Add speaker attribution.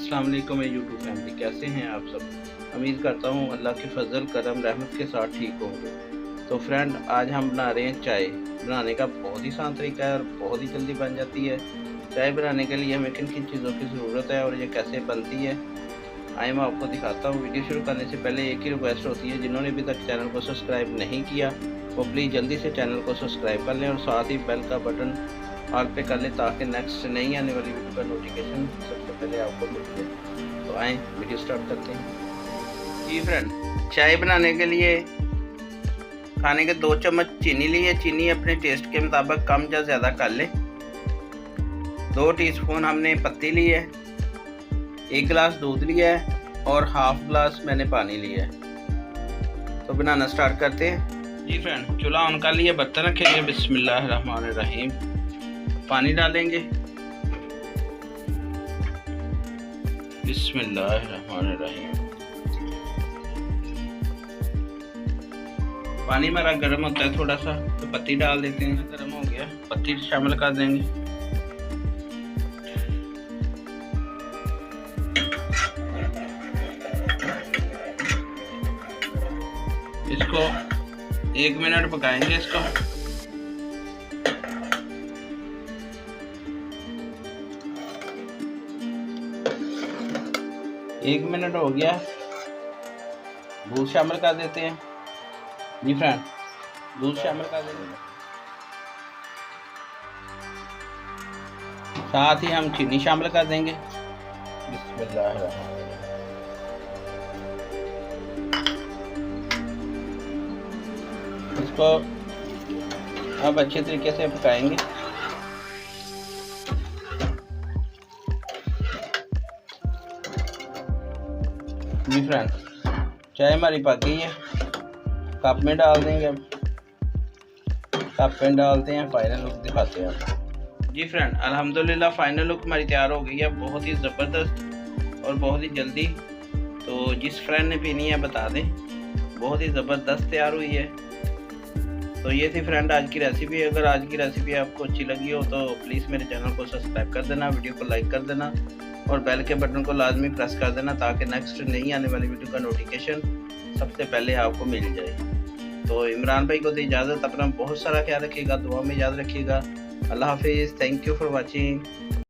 Speaker 1: अस्सलाम वालेकुम YouTube family, कैसे हैं आप सब। उम्मीद करता हूँ अल्लाह के फजल करम रहमत के साथ ठीक होंगे। तो फ्रेंड, आज हम बना रहे हैं चाय। बनाने का बहुत ही आसान तरीका है और बहुत ही जल्दी बन जाती है। चाय बनाने के लिए हमें किन किन चीज़ों की ज़रूरत है और ये कैसे बनती है, आइए मैं आपको दिखाता हूँ। वीडियो शुरू करने से पहले एक ही रिक्वेस्ट होती है, जिन्होंने अभी तक चैनल को सब्सक्राइब नहीं किया वो प्लीज़ जल्दी से चैनल को सब्सक्राइब कर लें और साथ ही बेल का बटन ऑल पे कर लें, ताकि नेक्स्ट नई आने वाली वीडियो का नोटिफिकेशन सबसे पहले आपको मिल जाए। तो आए वीडियो स्टार्ट करते हैं। जी फ्रेंड, चाय बनाने के लिए खाने के 2 चम्मच चीनी ली है। चीनी अपने टेस्ट के मुताबिक कम या ज़्यादा कर ले। 2 टीस्पून हमने पत्ती ली है, 1 गिलास दूध लिया है और हाफ गिलास मैंने पानी लिया है। तो बनाना स्टार्ट करते हैं। जी फ्रेंड, चूल्हा ऑन कर लिया, बर्तन रखेंगे, बिस्मिल्लाहिर्रहमानिर्रहीम। पानी डालेंगे, बिस्मिल्लाहिर्रहमानिर्रहीम। पानी हमारा गर्म होता है थोड़ा सा, तो पत्ती डाल देते हैं। गर्म हो गया, पत्ती शामिल कर देंगे। इसको 1 मिनट पकाएंगे। इसको एक मिनट हो गया, दूध शामिल कर देते हैं। जी फ्रेंड, दूध शामिल कर देंगे, साथ ही हम चीनी शामिल कर देंगे। बिस्मिल्लाहिर्रहमानिर्रहीम। इसको अब अच्छे तरीके से पकाएंगे। जी फ्रेंड, चाय हमारी पक गई है, कप में डाल देंगे। अब कप में डालते हैं, फाइनल लुक दिखाते हैं आपको। जी फ्रेंड, अल्हम्दुलिल्लाह फाइनल लुक हमारी तैयार हो गई है, बहुत ही ज़बरदस्त और बहुत ही जल्दी। तो जिस फ्रेंड ने पीनी है बता दें, बहुत ही ज़बरदस्त तैयार हुई है। तो ये थी फ्रेंड आज की रेसिपी। अगर आज की रेसिपी आपको अच्छी लगी हो तो प्लीज़ मेरे चैनल को सब्सक्राइब कर देना, वीडियो को लाइक कर देना और बेल के बटन को लाजमी प्रेस कर देना, ताकि नेक्स्ट नई आने वाली वीडियो का नोटिफिकेशन सबसे पहले आपको मिल जाए। तो इमरान भाई को दे इजाज़त, अपना बहुत सारा ख्याल रखिएगा, दुआ में याद रखिएगा। अल्लाह हाफिज़, थैंक यू फॉर वॉचिंग।